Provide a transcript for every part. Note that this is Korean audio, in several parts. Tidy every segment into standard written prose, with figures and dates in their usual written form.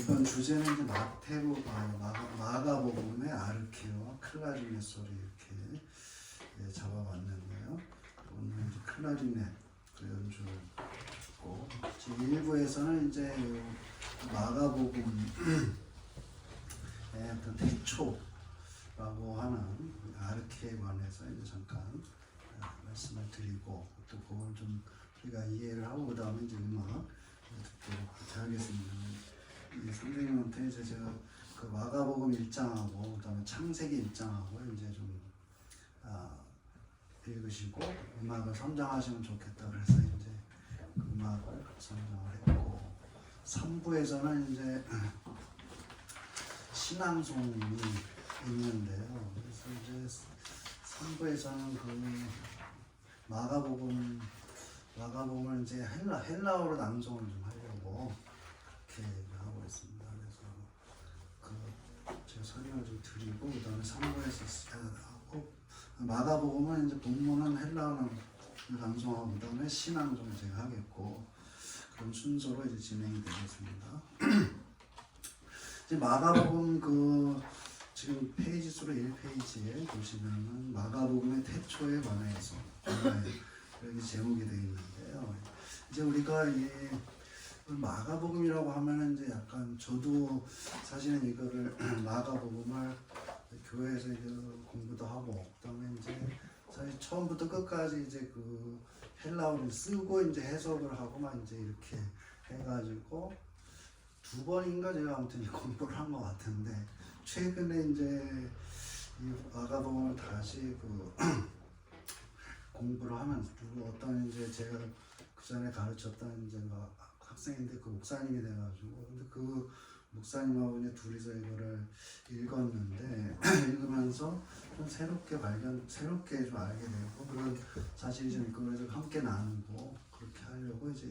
이번 주제는 이제 마가복음의 아르케와 클라리넷 소리 이렇게 잡아봤는데요. 오늘 이제 클라리넷 그 연주를 듣고, 일부에서는 이제 마가복음의 어떤 태초라고 하는 아르케에 관해서 이제 잠깐 말씀을 드리고, 또 그걸 좀 우리가 이해를 하고 그 다음에 이제 음악 듣도록 하겠습니다. 선생님한테 이제 제가 그 마가복음 1장하고 그다음에 창세기 1장하고 이제 좀 읽으시고 음악을 선정하시면 좋겠다 그래서 이제 그 음악을 선정을 했고, 3부에서는 이제 신앙송이 있는데요. 그래서 이제 3부에서는 그 마가복음을 이제 헬라어로 낭송을 좀 하려고 이렇게 하고 있습니다. 그래서 제가 설명을 좀 드리고 그다음에 3부에서 하고, 마가복음은 이제 본문은 헬라어로 낭송하고 그다음에 신앙송 제가 하겠고, 그런 순서로 이제 진행이 되겠습니다. 이제 마가복음 지금 페이지 수로 1페이지에 보시면은 마가복음의 태초에 관해서 여기 제목이 되어 있는데요. 이제 우리가 마가복음이라고 하면은 이제 약간, 저도 사실은 이거를 마가복음을 교회에서 이제 공부도 하고, 그다음에 이제 사실 처음부터 끝까지 이제 그 헬라어를 쓰고 이제 해석을 하고 막 이제 이렇게 해가지고 2번인가 제가 아무튼 공부를 한 것 같은데, 최근에 이제 이 마가복음을 다시 공부를 하면서, 어떤 이제 제가 그 전에 가르쳤던 이제 학생인데 그 목사님이 돼가지고, 근데 그 목사님하고 이제 둘이서 이거를 읽었는데 읽으면서 좀 새롭게 좀 알게 되고, 그런 사실이 좀 있고, 그래서 함께 나누고 그렇게 하려고 이제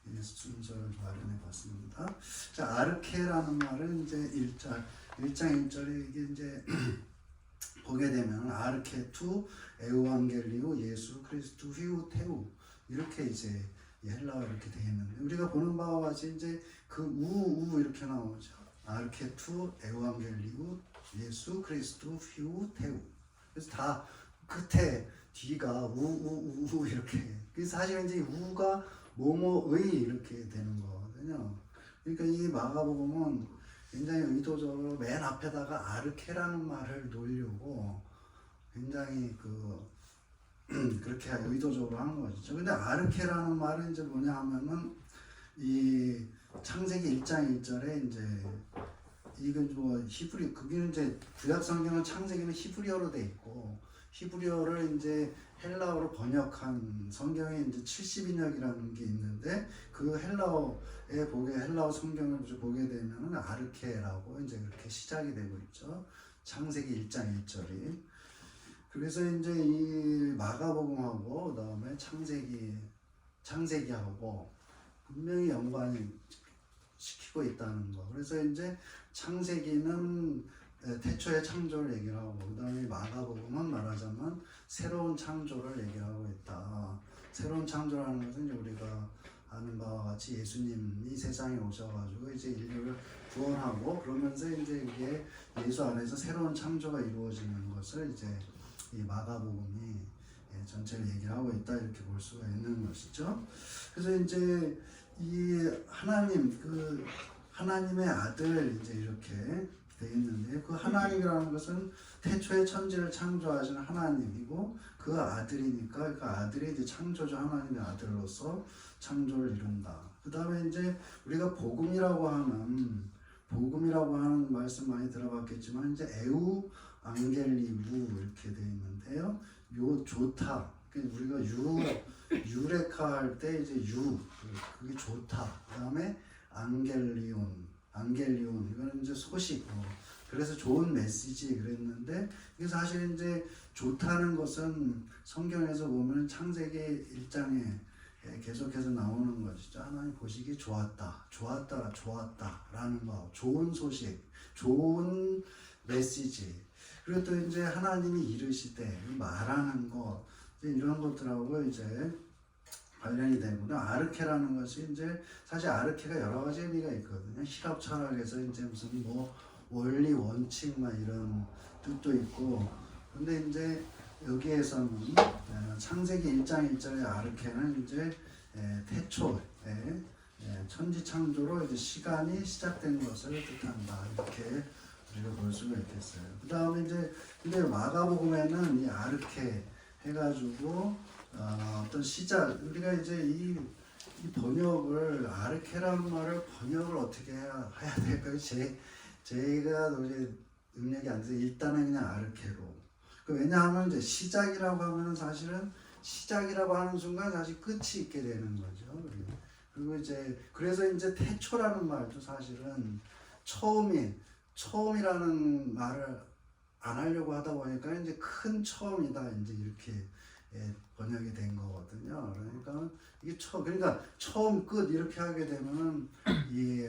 이 순서를 좀 마련해봤습니다. 자, 아르케라는 말은 이제 1장 1절에 이게 이제 보게 되면 아르케 투 에우앙겔리오 예수 크리스투 휘우 테우 이렇게 이제 헬라어 이렇게 되어 있는데, 우리가 보는 바와 같이 이제 그 우 이렇게 나오죠. 아르케 투 에우앙겔리오 예수 크리스투 휘우 테우. 그래서 다 끝에 뒤가 우 이렇게. 그래서 사실은 이제 우가 뭐뭐의 이렇게 되는 거거든요. 그러니까 이 마가복음은 굉장히 의도적으로 맨 앞에다가 아르케라는 말을 놓으려고 굉장히 그렇게 의도적으로 하는 거죠. 근데 아르케라는 말은 이제 뭐냐 하면은 이 창세기 1장 1절에 이제 이건 뭐 히브리, 그게 이제 구약 성경은 창세기는 히브리어로 돼 있고, 히브리어를 이제 헬라어로 번역한 성경에 이제 70인역이라는 게 있는데, 그 헬라어 성경을 보게 되면은 아르케라고 이제 그렇게 시작이 되고 있죠. 창세기 1장 1절이. 그래서 이제 이 마가복음하고 그다음에 창세기하고 분명히 연관이 시키고 있다는 거. 그래서 이제 창세기는 태초의 창조를 얘기를 하고, 그다음에 마가복음은 말하자면 새로운 창조를 얘기를 하고 있다. 새로운 창조라는 것은 이제 우리가 아는 바와 같이 예수님이 세상에 오셔가지고 이제 인류를 구원하고, 그러면서 이제 이게 예수 안에서 새로운 창조가 이루어지는 것을 이제 이 마가복음이 전체를 얘기를 하고 있다, 이렇게 볼 수가 있는 것이죠. 그래서 이제 이 하나님의 아들 이제 이렇게 돼 있는데, 그 하나님이라는 것은 태초에 천지를 창조하시는 하나님이고, 그 아들이니까 그 아들이 이제 창조주 하나님의 아들로서 창조를 이룬다. 그 다음에 이제 우리가 복음이라고 하는 말씀 많이 들어봤겠지만, 이제 에우 앙겔리우 이렇게 돼 있는데요. 요 좋다. 우리가 유레카 할 때 이제 그게 좋다. 그다음에 안겔리온 이거는 이제 소식. 그래서 좋은 메시지 그랬는데, 이게 사실 이제 좋다는 것은 성경에서 보면 창세기 1장에 계속해서 나오는 것이죠. 하나님 보시기 좋았다라는 거, 좋은 소식, 좋은 메시지. 그리고 또 이제 하나님이 이르시되 말하는 것, 이런 것들하고 이제 관련이 되고요. 아르케라는 것이 이제 사실 아르케가 여러 가지 의미가 있거든요. 히랍 철학에서 이제 무슨 뭐 원리 원칙 막 이런 뜻도 있고, 근데 이제 여기에서는 창세기 1장 1절의 아르케는 이제 태초에 천지창조로 이제 시간이 시작된 것을 뜻한다, 이렇게 우리가 볼 수가 있겠어요. 그 다음에 이제 근데 마가복음에는 이 아르케 해가지고 어떤 시작, 우리가 이제 이 번역을 아르케라는 말을 번역을 어떻게 해야 될까요? 제가 도저히 능력이 안 돼서 일단은 그냥 아르케로. 왜냐하면 이제 시작이라고 하면은 사실은 시작이라고 하는 순간 사실 끝이 있게 되는 거죠. 그리고 이제 그래서 이제 태초라는 말도 사실은 처음이라는 말을 안 하려고 하다 보니까 이제 큰 처음이다 이제 이렇게 번역이 된 거거든요. 그러니까 이게 그러니까 처음 끝 이렇게 하게 되면은 이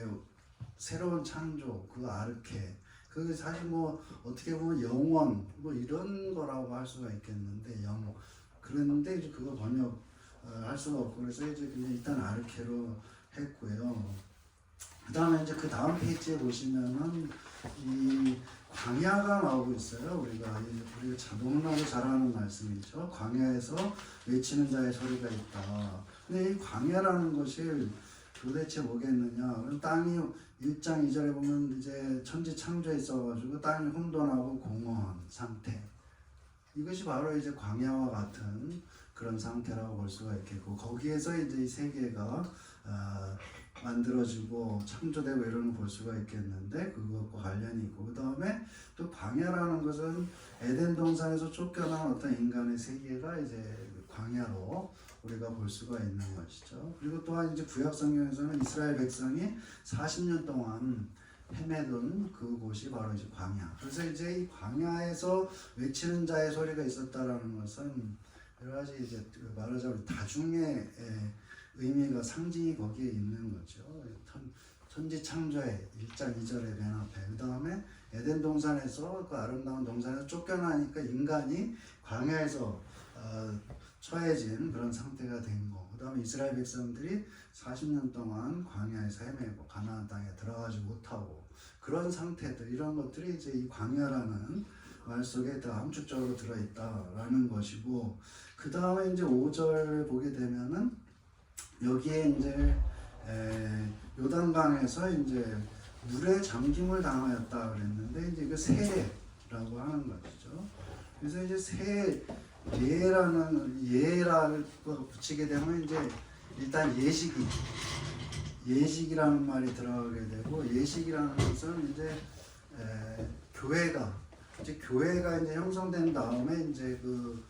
새로운 창조 그 아르케 그 사실 뭐 어떻게 보면 영원 뭐 이런 거라고 할 수가 있겠는데 그런데 이제 그거 번역 할 수가 없고 그래서 이제 그냥 일단 아르케로 했고요. 그 다음에 이제 그 다음 페이지에 보시면은 이 광야가 나오고 있어요. 우리가 너무나도 잘 아는 말씀이죠. 광야에서 외치는 자의 소리가 있다. 근데 이 광야라는 것이 도대체 뭐겠느냐? 땅이 1장 2절에 보면 이제 천지 창조에 있어가지고 땅이 혼돈하고 공허한 상태. 이것이 바로 이제 광야와 같은 그런 상태라고 볼 수가 있겠고, 거기에서 이제 이 세계가 만들어지고 창조되고 이런 걸 볼 수가 있겠는데, 그것과 관련이 있고, 그 다음에 또 광야라는 것은 에덴 동산에서 쫓겨난 어떤 인간의 세계가 이제 광야로 우리가 볼 수가 있는 것이죠. 그리고 또한 이제 구약 성경에서는 이스라엘 백성이 40년 동안 헤매던 그곳이 바로 이제 광야. 그래서 이제 이 광야에서 외치는 자의 소리가 있었다라는 것은 여러 가지 이제 말하자면 다중의 의미가 상징이 거기에 있는 거죠. 천지 창조의 1장 2절의 맨 앞에. 그 다음에 에덴 동산에서 그 아름다운 동산에서 쫓겨나니까 인간이 광야에서 처해진 그런 상태가 된 거. 그 다음에 이스라엘 백성들이 40년 동안 광야에서 헤매고 가나안 땅에 들어가지 못하고 그런 상태들, 이런 것들이 이제 이 광야라는 말 속에 다 함축적으로 들어있다라는 것이고, 그 다음에 이제 5절 보게 되면은 여기에 이제 요단강에서 이제 물에 잠김을 당하였다 그랬는데, 이제 그 세라고 하는 것이죠. 그래서 이제 예라고 붙이게 되면 이제 일단 예식이라는 말이 들어가게 되고, 예식이라는 것은 이제 교회가 이제 형성된 다음에 이제 그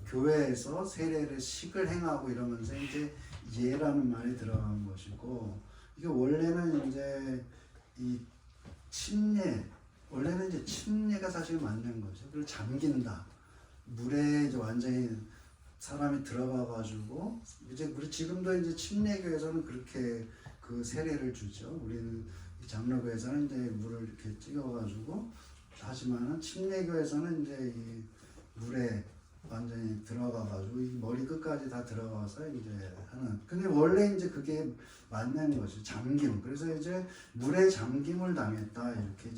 교회에서 세례를 식을 행하고 이러면서 이제 예라는 말이 들어간 것이고, 이게 원래는 이제 이 원래는 이제 침례가 사실 맞는 거죠. 그리고 잠긴다. 물에 이제 완전히 사람이 들어가가지고 이제 우리 지금도 이제 침례교에서는 그렇게 그 세례를 주죠. 우리는 장로교에서는 이제 물을 이렇게 찍어가지고 하지만은 침례교에서는 이제 이 물에 완전히 들어가가지고 이 머리 끝까지 다 들어가서 이제 하는. 근데 원래 이제 그게 맞는 것이 잠김. 그래서 이제 물에 잠김을 당했다 이렇게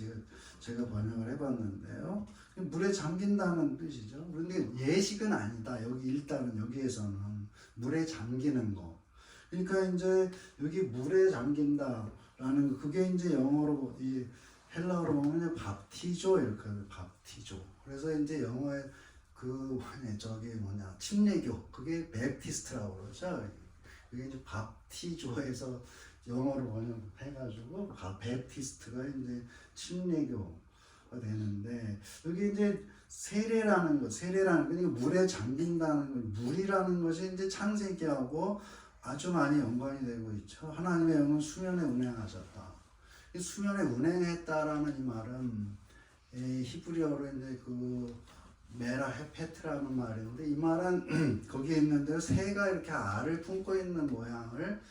제가 번역을 해봤는데요. 물에 잠긴다는 뜻이죠. 그런데 예식은 아니다. 일단은 여기에서는 물에 잠기는 거. 그러니까 이제 여기 물에 잠긴다라는 거, 그게 이제 영어로 이 헬라어로 보면 밥티조 이렇게 하죠. 밥티조. 그래서 이제 영어에 침례교, 그게 베프티스트라고 그러죠. 그게 이제 밥티조에서 영어로 번역해가지고 베프티스트가 이제 침례교가 되는데, 여기 이제 세례라는 그러니까 물에 잠긴다는 것, 물이라는 것이 이제 창세기하고 아주 많이 연관이 되고 있죠. 하나님의 영은 수면에 운행하셨다. 수면에 운행했다라는 이 말은 히브리어로 이제 메라 헤페트라는 말인데, 이 말은 거기에 있는 대로 새가 이렇게 알을 품고 있는 모양을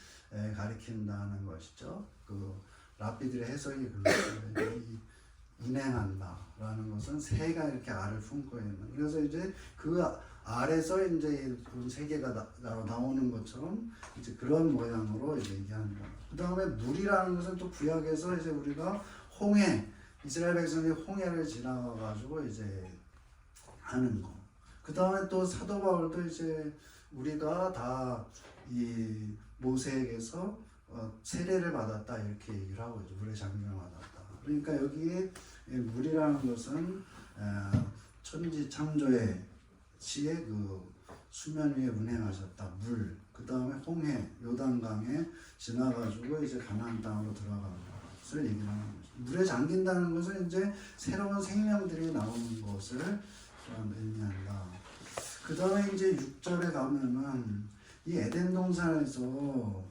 가리킨다는 것이죠. 그 랍비들의 해석이 그렇습니다. 운행한다라는 것은 새가 이렇게 알을 품고 있는. 그래서 이제 그 알에서 이제 그런 세계가 나오는 것처럼 이제 그런 모양으로 이제 얘기하는 거예요. 그 다음에 물이라는 것은 또 구약에서 이제 우리가 홍해, 이스라엘 백성이 홍해를 지나가가지고 이제 하는 거. 그 다음에 또 사도 바울도 이제 우리가 다 이 모세에게서 세례를 받았다 이렇게 얘기를 하고 있죠. 물에 잠김을 받았다. 그러니까 여기에 물이라는 것은 천지 창조의 시에 그 수면 위에 운행하셨다. 물. 그 다음에 홍해, 요단강에 지나가지고 이제 가나안 땅으로 들어가는 것을 얘기를 하는 거죠. 물에 잠긴다는 것은 이제 새로운 생명들이 나오는 것을 의미한다. 그 다음에 이제 6절에 가면은 이 에덴 동산에서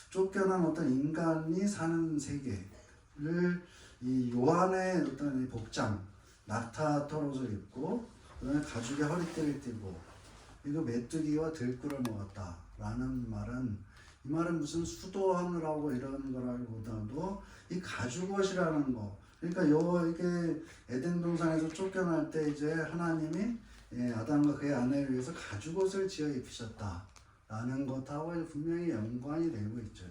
쫓겨난 어떤 인간이 사는 세계를 이 요한의 어떤 이 복장, 낙타 털옷을 입고 그다음에 가죽에 허리띠를 띠고 이거 메뚜기와 들꿀을 먹었다라는 말은 이 말은 무슨 수도하느라고 이런 거라기보다도 이 가죽옷이라는 거. 그러니까 이게 에덴 동산에서 쫓겨날 때 이제 하나님이 아담과 그의 아내를 위해서 가죽옷을 지어 입히셨다라는 것하고 분명히 연관이 되고 있죠.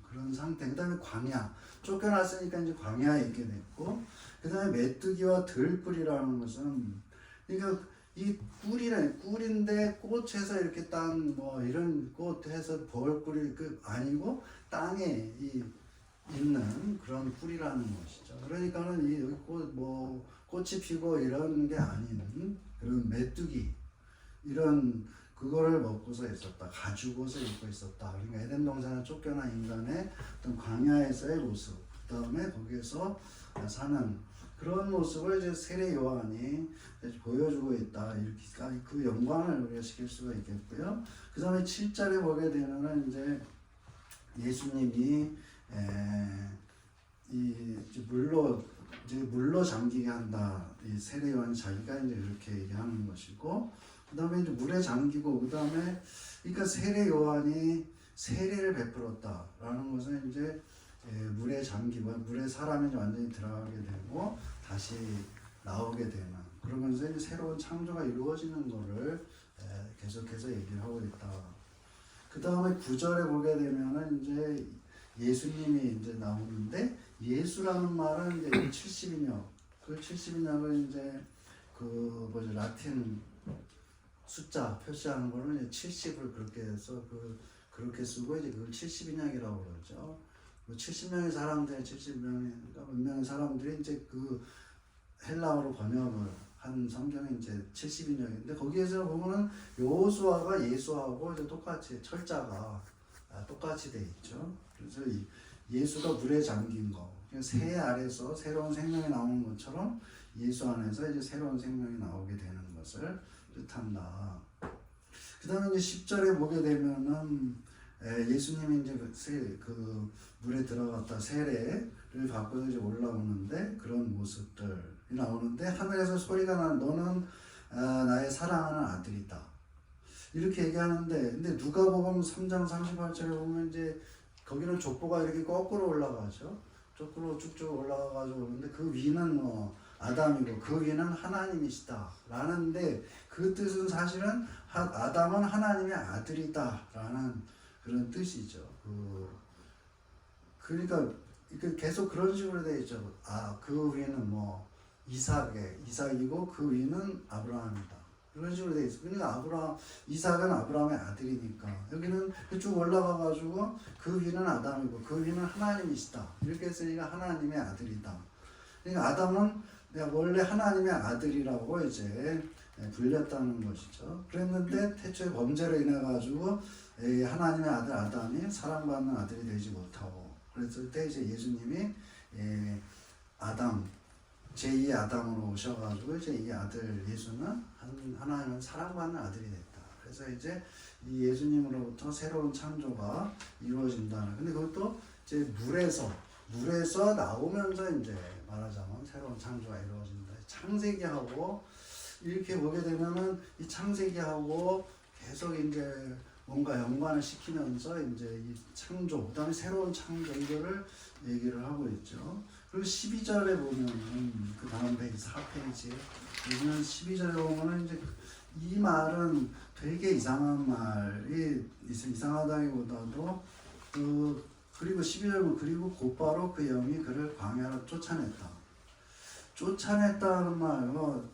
그런 상태. 그 다음에 광야. 쫓겨났으니까 이제 광야에 있게 됐고, 그 다음에 메뚜기와 들꿀이라는 것은, 그러니까 이 꿀인데 꽃에서 이렇게 딴 뭐 이런 꽃에서 벌꿀이 아니고 땅에 있는 그런 꿀이라는 것이죠. 그러니까는 이 꽃이 피고 이런 게 아닌 그런 메뚜기 이런 그거를 먹고서 있었다. 가죽옷을 입고 있었다. 그러니까 에덴 동산에 쫓겨난 인간의 어떤 광야에서의 모습, 그 다음에 거기에서 사는 그런 모습을 이제 세례 요한이 보여주고 있다. 이렇게 그 영광을 우리가 시킬 수가 있겠고요. 그 다음에 7절에 보게 되면은 이제 예수님이 물로 잠기게 한다. 이 세례 요한이 자기가 이제 이렇게 얘기하는 것이고, 그 다음에 이제 물에 잠기고, 그 다음에 그러니까 세례 요한이 세례를 베풀었다라는 것은 이제 물에 잠기고 물에 사람이 완전히 들어가게 되고 다시 나오게 되는 그러면서 이제 새로운 창조가 이루어지는 것을 계속해서 얘기를 하고 있다. 그 다음에 9절에 보게 되면은 이제 예수님이 이제 나오는데 예수라는 말은 이제 70인역 그 70인역을 이제 라틴 숫자 표시하는 거는 70을 그렇게 해서 그렇게 쓰고 이제 그걸 70인역이라고 그러죠. 70명의 사람들, 70명의 몇 명의 사람들이 이제 그 헬라어로 번역을 한 성경이 이제 70인역인데 거기에서 보면은 여호수아가 예수하고 이제 똑같이 철자가 똑같이 돼 있죠. 그래서 예수가 물에 잠긴 거, 새 아래서 새로운 생명이 나오는 것처럼 예수 안에서 이제 새로운 생명이 나오게 되는 것을 뜻한다. 그 다음에 이제 10절에 보게 되면은 예수님이 이제 그 물에 들어갔다 세례를 받고 이제 올라오는데 그런 모습들이 나오는데 하늘에서 소리가 나는 너는 나의 사랑하는 아들이다. 이렇게 얘기하는데 근데 누가복음 3장 38절에 보면 이제 거기는 족보가 이렇게 거꾸로 올라가죠. 거꾸로 쭉쭉 올라가가지고 오는데 그 위는 아담이고 그 위는 하나님이시다 라는데 그 뜻은 사실은 아담은 하나님의 아들이다 라는 그런 뜻이죠. 그러니까 계속 그런 식으로 되어 있죠. 그 위는 이삭이고 그 위는 아브라함이다. 그런 식으로 되어 있어. 그러니까 이삭은 아브라함의 아들이니까 여기는 쭉 올라가가지고 그 위는 아담이고 그 위는 하나님이시다. 이렇게 했으니까 하나님의 아들이다. 그러니까 아담은 원래 하나님의 아들이라고 이제 불렸다는 것이죠. 그랬는데 태초에 범죄로 인해 가지고 하나님의 아들 아담이 사랑받는 아들이 되지 못하고 그랬을 때 이제 예수님이 제2의 아담으로 오셔가지고 이제 이 아들 예수는 하나님은 사랑받는 아들이 됐다. 그래서 이제 이 예수님으로부터 새로운 창조가 이루어진다는. 근데 그것도 이제 물에서 나오면서 이제 말하자면 새로운 창조가 이루어진다. 창세기하고 이렇게 보게 되면은 이 창세기하고 계속 이제 뭔가 연관을 시키면서 이제 이 창조, 그다음에 새로운 창조 이거를 얘기를 하고 있죠. 그리고 12절에 보면은 그 다음 페이지 4페이지에 보면 12절에 보면은 이제 이 말은 되게 이상한 말이 이상하다기보다도 그리고 12절은 그리고 곧바로 그 영이 그를 광야로 쫓아냈다. 쫓아냈다는 말은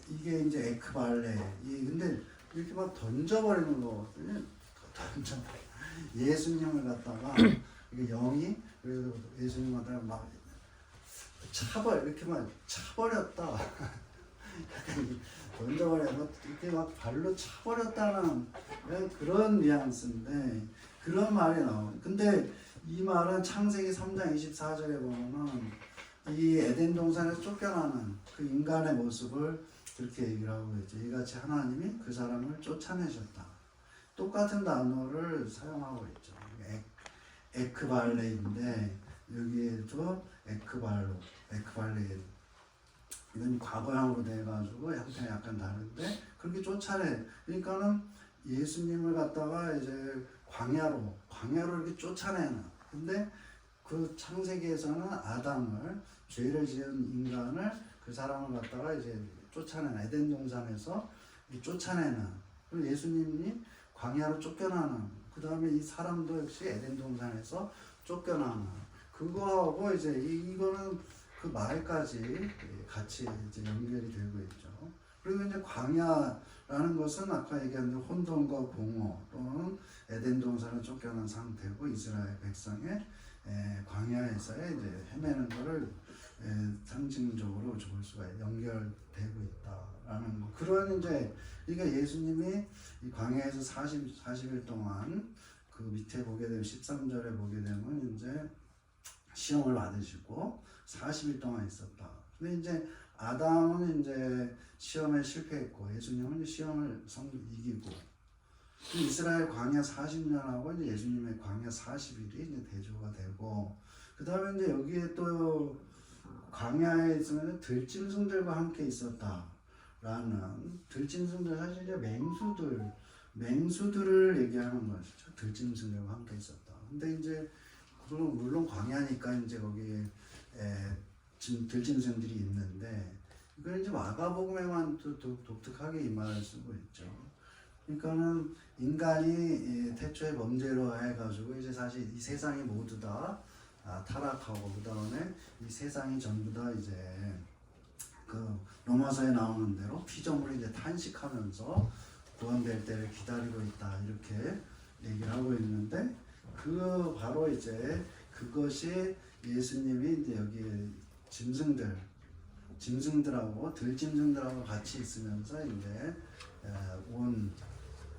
이게 이제 에크발레. 근데 이렇게 막 던져버리는 거거든요. 던져. 예수님을 갖다가 이게 영이 그래서 예수님 갖다가 막 이렇게 막 차버렸다. 약간 던져버려서 이렇게 막 발로 차버렸다는 그런 뉘앙스인데 그런 말이 나와요. 근데 이 말은 창세기 3장 24절에 보면은 이 에덴 동산에서 쫓겨나는 그 인간의 모습을 그렇게 얘기를 하고 있죠. 이같이 하나님이 그 사람을 쫓아내셨다. 똑같은 단어를 사용하고 있죠. 에크발레인데 여기에도 에크발레 이건 과거형으로 돼가지고 형태가 약간 다른데 그렇게 쫓아내. 그러니까는 예수님을 갖다가 이제 광야로 이렇게 쫓아내는. 근데 그 창세기에서는 아담을 죄를 지은 인간을 그 사람을 갖다가 이제 쫓아내는 에덴 동산에서 쫓아내는. 그리고 예수님이 광야로 쫓겨나는. 그 다음에 이 사람도 역시 에덴 동산에서 쫓겨나는. 그거하고 이제 이거는 그 말까지 같이 이제 연결이 되고 있죠. 그리고 이제 광야라는 것은 아까 얘기한 혼돈과 공허 또는 에덴 동산을 쫓겨난 상태고 이스라엘 백성의 광야에서의 이제 헤매는 것을 상징적으로 볼 수가 연결되고 있다라는 거. 그런 이제 그러니까 예수님이 이 광야에서 40일 동안 그 밑에 보게 되면 13절에 보게 되면 이제 시험을 받으시고 40일 동안 있었다. 근데 이제 아담은 이제 시험에 실패했고 예수님은 시험을 이기고 이스라엘 광야 40년하고 이제 예수님의 광야 40일이 이제 대조가 되고 그 다음에 이제 여기에 또 광야에 있으면 들짐승들과 함께 있었다라는 들짐승들 사실 이제 맹수들을 얘기하는 것이죠. 들짐승들과 함께 있었다. 근데 이제 물론 광야니까 이제 거기에 들짐승들이 있는데 이걸 이제 마가복음에만 또 독특하게 이 말을 쓰고 있죠. 그러니까는 인간이 태초에 범죄로 해가지고 이제 사실 이 세상이 모두 다 타락하고 그 다음에 이 세상이 전부 다 이제 그 로마서에 나오는 대로 피조물이 이제 탄식하면서 구원될 때를 기다리고 있다 이렇게 얘기를 하고 있는데 그 바로 이제 그것이 예수님이 이제 여기 짐승들하고 들짐승들하고 같이 있으면서 이제 온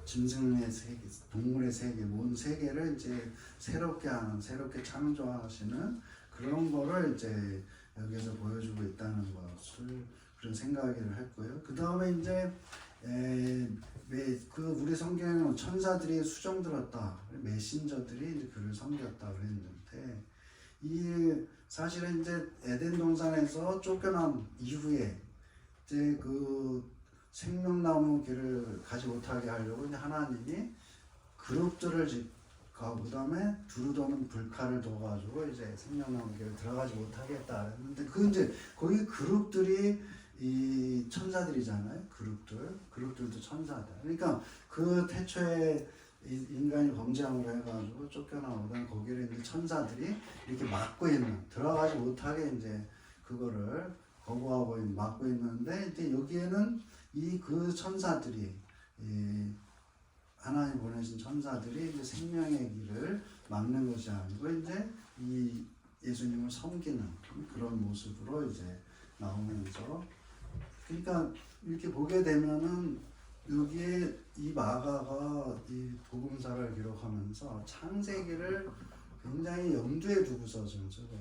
짐승의 세계, 동물의 세계, 온 세계를 이제 새롭게 창조하시는 그런 거를 이제 여기서 보여주고 있다는 것을 그런 생각을 했고요. 그 다음에 이제 그 우리 성경에는 천사들이 수정 들었다, 메신저들이 이제 그를 섬겼다 그랬는데 이 사실은 이제 에덴 동산에서 쫓겨난 이후에 이제 그 생명나무 길을 가지 못하게 하려고 이제 하나님이 그룹들을 짓고 그다음에 두루 도는 불칼을 둬가지고 이제 생명나무 길을 들어가지 못하게 했다 했는데 그 이제 거기 그룹들이 이 천사들이잖아요. 그룹들도 천사들. 그러니까 그 태초에 인간이 범죄함으로 해가지고 쫓겨나오던 거기를 이제 천사들이 이렇게 막고 있는 들어가지 못하게 이제 그거를 거부하고 막고 있는데 이제 여기에는 그 천사들이 하나님 보내신 천사들이 이제 생명의 길을 막는 것이 아니고 이제 이 예수님을 섬기는 그런 모습으로 이제 나오면서 그러니까 이렇게 보게 되면은 여기에 이 마가가 이 복음사를 기록하면서 창세기를 굉장히 염두에 두고서 지금 쓰고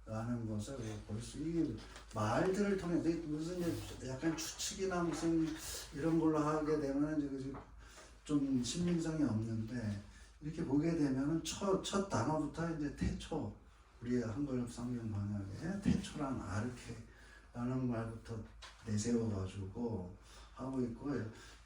있다라는 것을 볼 수 이게 말들을 통해 무슨 약간 추측이나 무슨 이런 걸로 하게 되면은 이제 좀 신빙성이 없는데 이렇게 보게 되면은 첫 단어부터 이제 태초 우리 한글 성경 번역에 태초란 아르케라는 말부터 내세워 가지고 하고 있고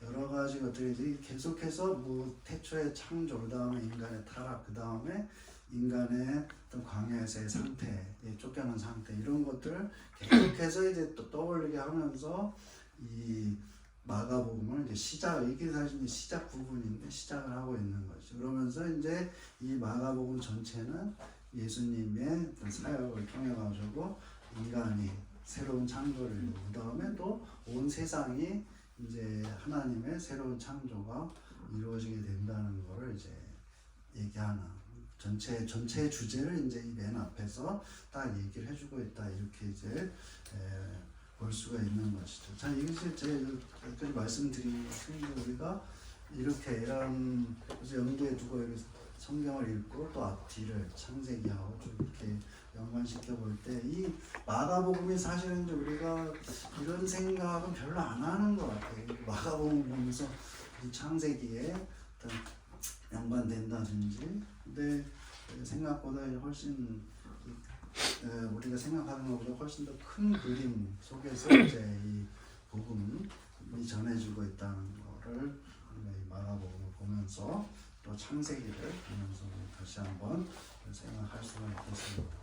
여러 가지 것들이 계속해서 뭐 태초의 창조, 그 다음에 인간의 타락, 그 다음에 인간의 어떤 광야에서의 상태, 쫓겨난 상태 이런 것들을 계속해서 이제 또 떠올리게 하면서 이 마가복음을 이제 이게 사실 시작 부분인데 시작을 하고 있는 거죠. 그러면서 이제 이 마가복음 전체는 예수님의 사역을 통해 가지고 인간이 새로운 창조를 이루고 그 다음에 또 온 세상이 이제 하나님의 새로운 창조가 이루어지게 된다는 거를 이제 얘기하는 전체 주제를 이제 이 맨 앞에서 딱 얘기를 해주고 있다 이렇게 이제 볼 수가 있는 것이죠. 자, 이것이 제가 여기까지 말씀드린 것은 우리가 이렇게 이런 염두에 두고 이렇게 성경을 읽고 또 앞뒤를 창세기하고 좀 이렇게 연관시켜 볼 때 이 마가복음이 사실은 이제 우리가 이런 생각은 별로 안 하는 것 같아요. 마가복음 보면서 이 창세기에 어떤 연관된다든지, 근데 생각보다 훨씬 우리가 생각하는 것보다 훨씬 더 큰 그림 속에서 이제 이 복음이 전해지고 있다는 거를 우리가 이 마가복음을 보면서 또 창세기를 보면서 다시 한번 생각할 수가 있겠습니다.